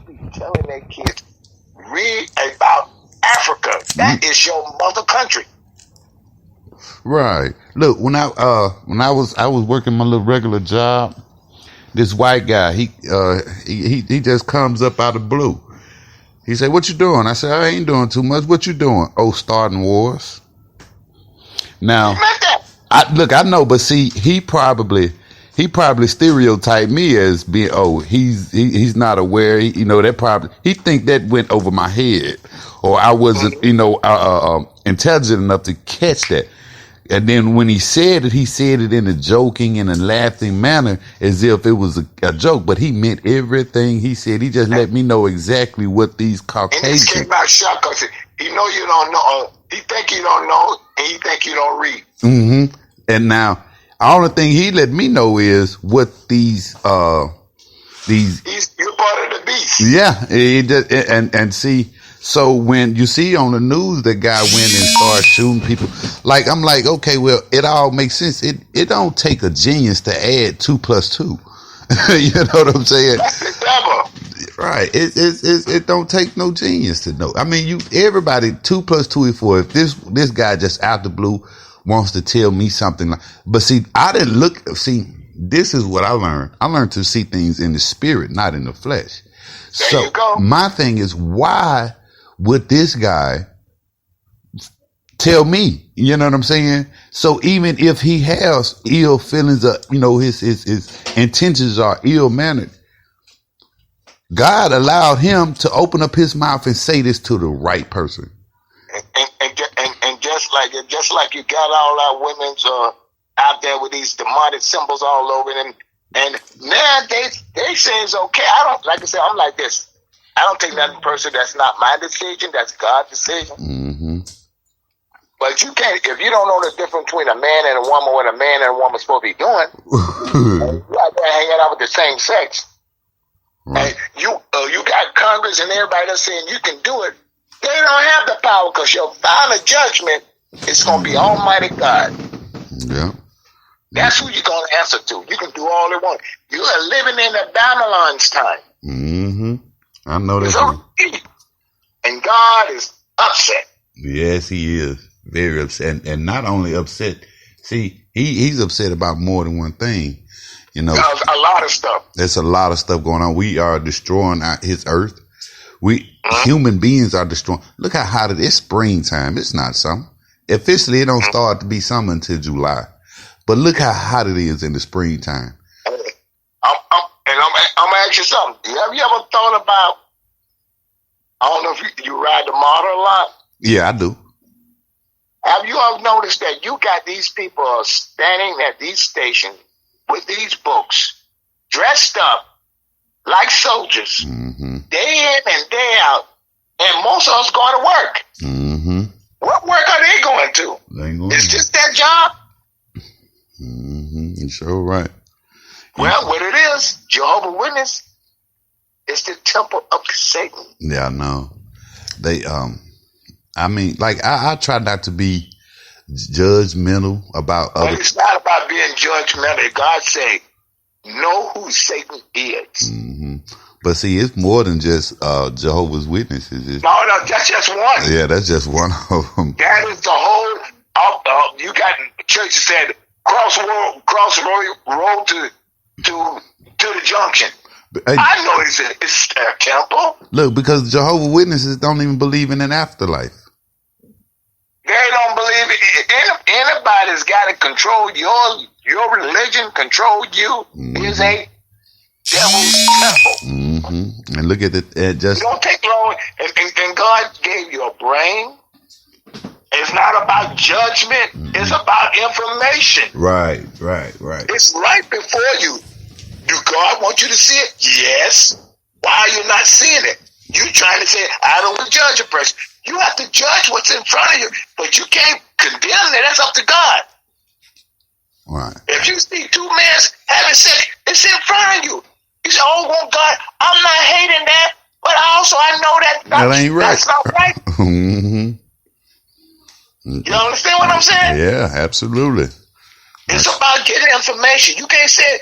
should be telling their kids, read about Africa. That is your mother country. Right. Look, when I was working my little regular job, this white guy, he just comes up out of the blue. He said, "What you doing?" I said, "I ain't doing too much. What you doing?" "Oh, starting wars." Now, I know, but see, he probably stereotyped me as being, he's not aware. He think that went over my head, or I wasn't, intelligent enough to catch that. And then when he said it in a joking and a laughing manner, as if it was a joke, but he meant everything he said. He just let me know exactly what these Caucasians. And he came out shocked because he know you don't know. He think you don't know, and he think you don't read. Mm-hmm. And now, the only thing he let me know is what these. You're part of the beast. Yeah, and see. So when you see on the news that guy went and started shooting people, like, I'm like, okay, well, it all makes sense. It don't take a genius to add 2 + 2. You know what I'm saying? That's the devil. Right. It don't take no genius to know. I mean, everybody 2 + 2 is 4. If this guy just out the blue wants to tell me something like, but see, I didn't look. See, this is what I learned. I learned to see things in the spirit, not in the flesh. There you go. My thing is, why would this guy tell me? You know what I'm saying? So even if he has ill feelings, his intentions are ill-mannered, God allowed him to open up his mouth and say this to the right person. And just like you got all our women's out there with these demonic symbols all over them, and now they say it's okay. I'm like this. I don't take nothing personal. That's not my decision. That's God's decision. Mm-hmm. But you can't, if you don't know the difference between a man and a woman, what a man and a woman supposed to be doing, you out there hanging out with the same sex. Right. And you got Congress and everybody that's saying you can do it. They don't have the power because your final judgment is going to be Almighty God. Yeah. That's who you're going to answer to. You can do all they want. You are living in the Babylon's time. Mm-hmm. I know that. And God is upset. Yes, he is very upset, and not only upset. See, he's upset about more than one thing. There's a lot of stuff. There's a lot of stuff going on. We are destroying his earth. Human beings are destroying. Look how hot it is. It's springtime. It's not summer. Officially, it don't start to be summer until July. But look how hot it is in the springtime. I'm gonna ask you something. Have you ever thought about? I don't know if you ride the model a lot. Yeah, I do. Have you ever noticed that you got these people standing at these stations with these books, dressed up like soldiers, day in and day out, and most of us going to work. Mm-hmm. What work are they going to? It's just their job. Mm-hmm. You're sure right. Well, what it is, Jehovah's Witness, is the temple of Satan. Yeah, I know. They, I mean, like, I try not to be judgmental about other. But it's not about being judgmental. God say, know who Satan is. Mm-hmm. But see, it's more than just Jehovah's Witnesses. No, that's just one. Yeah, that's just one of them. That is the whole. You got church said cross road to the junction. I know it's their temple. Look, because Jehovah's Witnesses don't even believe in an afterlife. They don't believe it. Anybody's got to control your religion, control you, is a devil's temple. Mm-hmm. And look at it. It don't take long. And God gave you a brain. It's not about judgment. It's about information. Right. It's right before you. Do God want you to see it? Yes. Why are you not seeing it? You trying to say, I don't want to judge a person. You have to judge what's in front of you, but you can't condemn it. That's up to God. Right. If you see two men having sex, it's in front of you. You say, oh, well, God, I'm not hating that, but I know that ain't right. That's not right. Mm-hmm. You understand what I'm saying? Yeah, absolutely. It's about getting information. You can't say,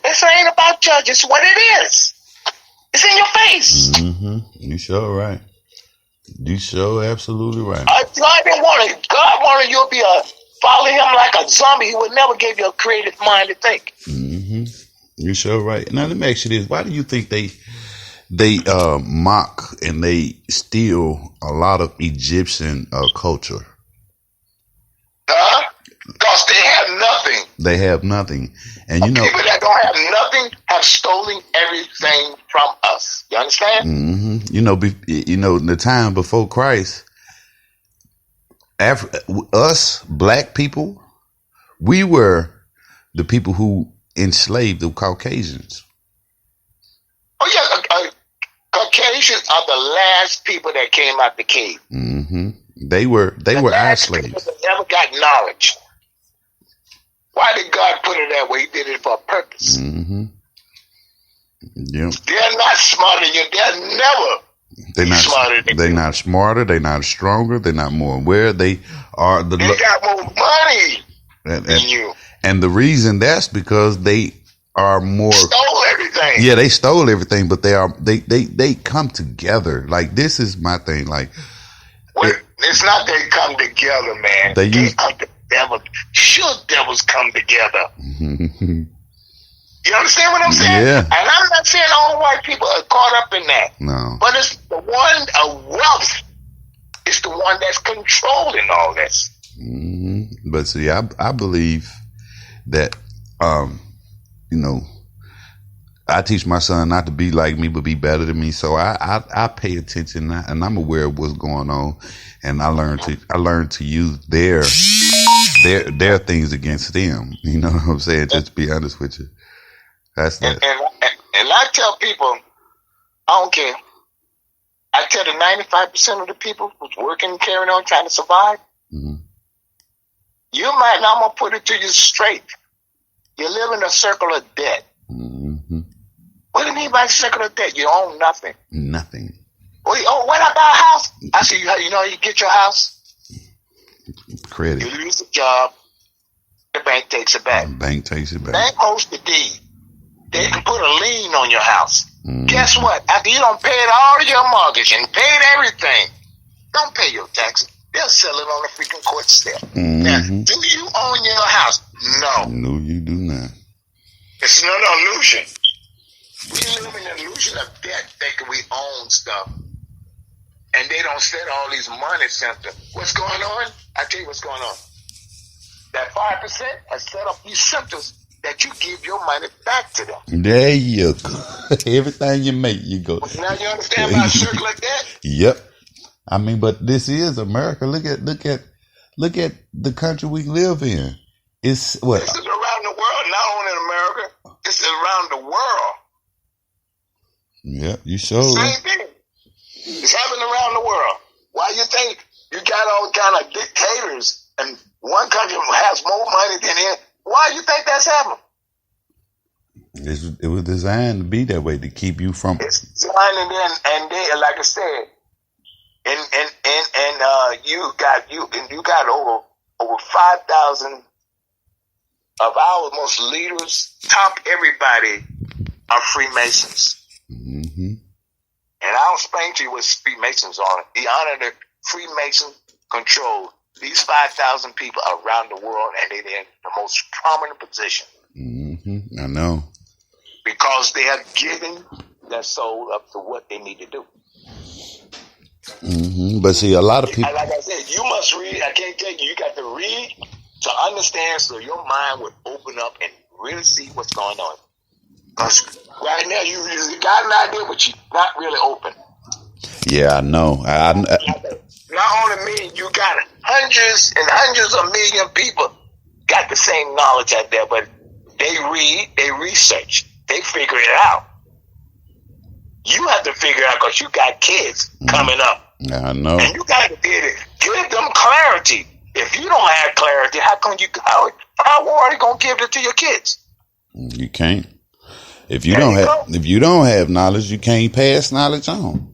this ain't about judging. It's what it is. It's in your face. Mm-hmm. You sure right. You sure absolutely right. God wanted you to be follow him like a zombie. He would never give you a creative mind to think. Mm-hmm. You sure right. Now let me ask you this: why do you think they mock and they steal a lot of Egyptian culture? Because they have nothing. They have nothing, and you know, people that don't have nothing have stolen everything from us. You understand? Mm-hmm. You know, in the time before Christ, us black people, we were the people who enslaved the Caucasians. Oh yeah, Caucasians are the last people that came out the cave. Mm-hmm. They were our slaves. They never got knowledge. Why did God put it that way? He did it for a purpose. Mm-hmm. Yep. They're not smarter than you. They're not smarter than you. They're not smarter. They're not stronger. They're not more aware. They are They got more money than you. And the reason that's because they are more stole everything. Yeah, they stole everything, but they come together. Like, this is my thing. Like, it's not they come together, man. They come together. Should devils come together? You understand what I'm saying? Yeah. And I'm not saying all white people are caught up in that. No. But it's the one of wealth. It's the one that's controlling all this. Mm-hmm. But see, I believe that, you know, I teach my son not to be like me, but be better than me. So I pay attention, and I'm aware of what's going on, and I learn to use their things against them. You know what I'm saying? Just to be honest with you, that's that. And I tell people, I don't care. I tell the 95% of the people who's working, carrying on, trying to survive. Mm-hmm. You might. Now I'm gonna put it to you straight. You live in a circle of debt. Mm-hmm. What do you mean by circle of debt? You own nothing. Nothing. When I buy a house, I say, you get your house. Credit. You lose the job. The bank takes it back. Bank takes it back. Bank holds the deed. They can put a lien on your house. Mm-hmm. Guess what? After you don't pay all your mortgage and paid everything, don't pay your taxes. They'll sell it on the freaking court step. Mm-hmm. Now, do you own your house? No. No, you do not. It's not an illusion. We live in an illusion of debt, thinking we own stuff. And they don't set all these money centers. What's going on? I tell you what's going on. That 5% has set up these centers that you give your money back to them. There you go. Everything you make, you go. Now you understand about a circle like that? Yep. I mean, but this is America. Look at the country we live in. It's what? This is around the world, not only in America. It's around the world. Yeah, you sure. Same thing. It's happening around the world. Why you think you got all kind of dictators and one country has more money than the other? Why you think that's happening? It was designed to be that way, to keep you from. It's designed, and then, like I said, you got over 5,000 of our most leaders, top everybody, are Freemasons. Mm-hmm. And I'll explain to you what Freemasons are. The honor that Freemason control these 5,000 people around the world, and they're in the most prominent position. Mm-hmm. I know. Because they have given their soul up to what they need to do. Mm-hmm. But see, a lot of people. Like I said, you must read. I can't tell you. You got to read to understand, so your mind would open up and really see what's going on. Because right now you got an idea, but you're not really open. Yeah, I know. Not only me, you got hundreds and hundreds of million people got the same knowledge out there, but they read, they research, they figure it out. You have to figure out because you got kids coming up. I know. And you got to give them clarity. If you don't have clarity, how are you going to give it to your kids? You can't. If you don't have knowledge, you can't pass knowledge on.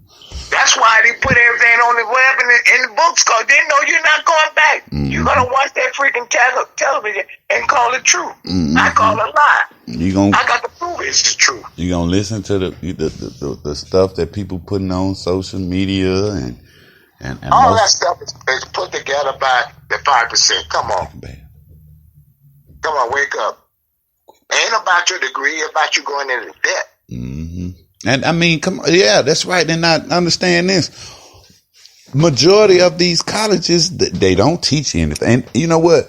That's That's why they put everything on the web and in the books, because they know you're not going back. Mm-hmm. You're going to watch that freaking television and call it true. Mm-hmm. I call it a lie. I got to prove it's true. You're going to listen to the stuff that people putting on social media and all that stuff is put together by the 5%. Come on. Come on, wake up. Ain't about your degree, it's about you going into debt. Mm-hmm. And I mean, come on, yeah, that's right. And I understand this. Majority of these colleges, they don't teach you anything. And you know what?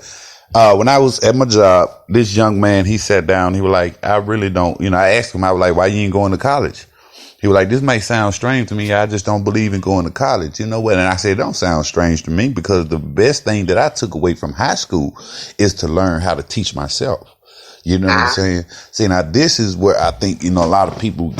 When I was at my job, this young man, he sat down. He was like, I really don't, I asked him, I was like, why you ain't going to college? He was like, this may sound strange to me. I just don't believe in going to college. You know what? And I said, don't sound strange to me, because the best thing that I took away from high school is to learn how to teach myself. You know what I'm saying? See, now this is where I think, a lot of people,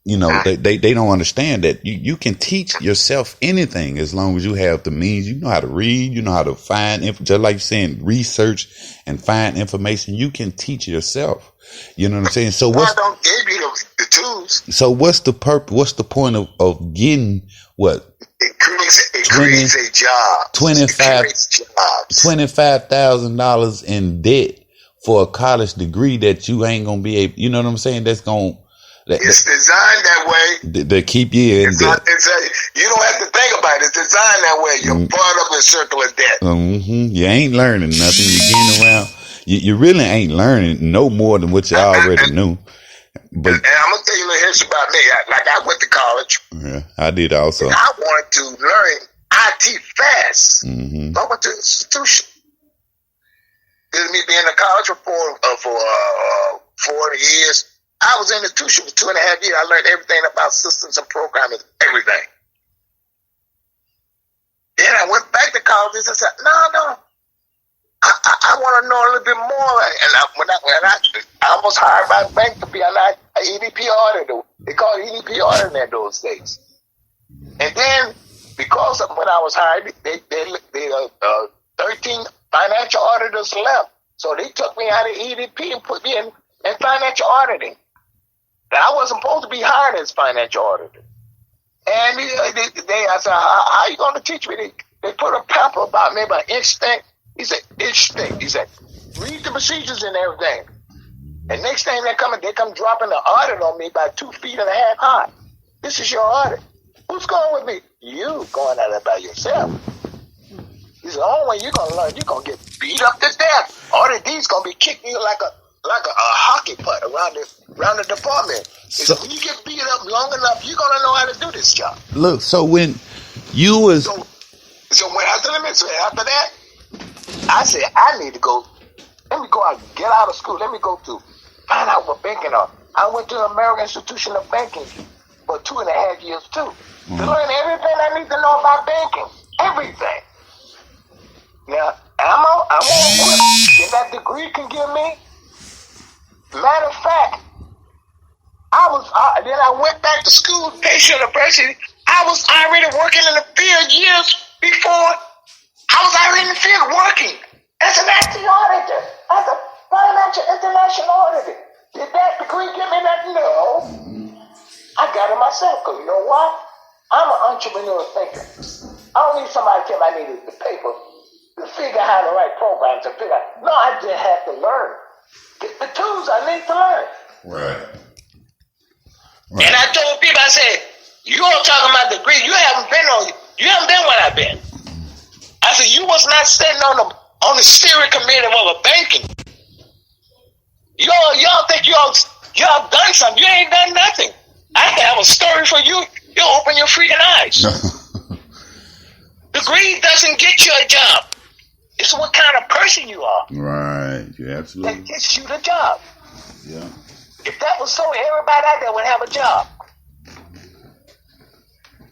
they don't understand that you can teach yourself anything as long as you have the means. You know how to read, you know how to find, just like you're saying, research and find information. You can teach yourself. You know what I'm saying? So I don't give you the tools. So what's the purpose? What's the point of getting what? It creates a job. $25,000 in debt for a college degree that you ain't gonna be able. You know what I'm saying? It's designed that way to keep you in debt. You don't have to think about it. It's designed that way. You're part of the circle of debt. Mm-hmm. You ain't learning nothing. You're getting around. You really ain't learning no more than what you already knew. But and I'm gonna tell you a little history about me. I went to college. Yeah, I did also. And I wanted to learn IT fast. Mm-hmm. So I went to the institution. Did me being in college for 40 years. I was in the institution for 2.5 years. I learned everything about systems and programming, everything. Then I went back to college and said, no. I want to know a little bit more. And when I was hired by the bank to be an EDP auditor. They called it EDP auditor in those days. And then, because of when I was hired, 13 financial auditors left. So they took me out of EDP and put me in financial auditing. Now, I wasn't supposed to be hired as financial auditor. And I said, how are you going to teach me? They put a pamphlet about me about inch thick. He said, inch thick. He said, read the procedures and everything. And next thing they come dropping the audit on me about 2.5 feet high. This is your audit. Who's going with me? You going at it by yourself. He said, the only way you're going to learn, you're going to get beat up to death. All these going to be kicking you like a hockey puck around the department. So when you get beat up long enough, you're going to know how to do this job. Look, so when you was... So after that, I said, I need to go. Let me go out, get out of school. Let me go to find out what banking are. I went to the American Institution of Banking for 2.5 years too. To learn everything I need to know about banking. Everything. Now, I'm on what that degree can give me. Matter of fact, then I went back to school, Patient University. I was already working in the field years before. I was already in the field working as an IT auditor, as a financial international auditor. Did that degree give me that? No. I got it myself, because you know what? I'm an entrepreneur thinker. I don't need somebody to tell me I needed the paper to figure out how to write programs to figure out. No, I just have to learn. Get the tools I need to learn. Right. And I told people, I said, you all talking about degree, you haven't been where I've been. I said, you was not sitting on the steering committee of a banking. Y'all think y'all done something. You ain't done nothing. I have a story for you. You'll open your freaking eyes. Degree doesn't get you a job. It's what kind of person you are. Right. You absolutely. That gets you the job. Yeah. If that was so, everybody out there would have a job.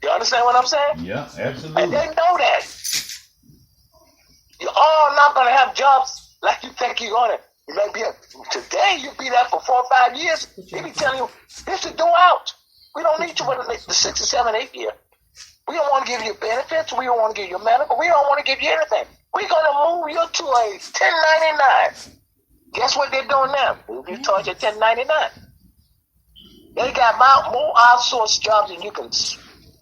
You understand what I'm saying? Yeah, absolutely. And they know that. You're all not going to have jobs like you think you're going to. You may be today, you'll be there for 4 or 5 years. They be telling you, this is due out. We don't need you for the 6 or 7, 8 year. We don't want to give you benefits. We don't want to give you medical. We don't want to give you anything. We're going to move you to a 1099. Guess what they're doing now? Move you towards your 1099. They got more outsourced jobs than you can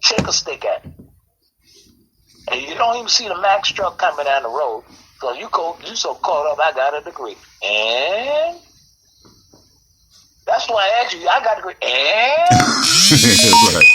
shake a stick at it. And you don't even see the Max truck coming down the road. So you so caught up, I got a degree. And that's why I asked you, I got a degree. And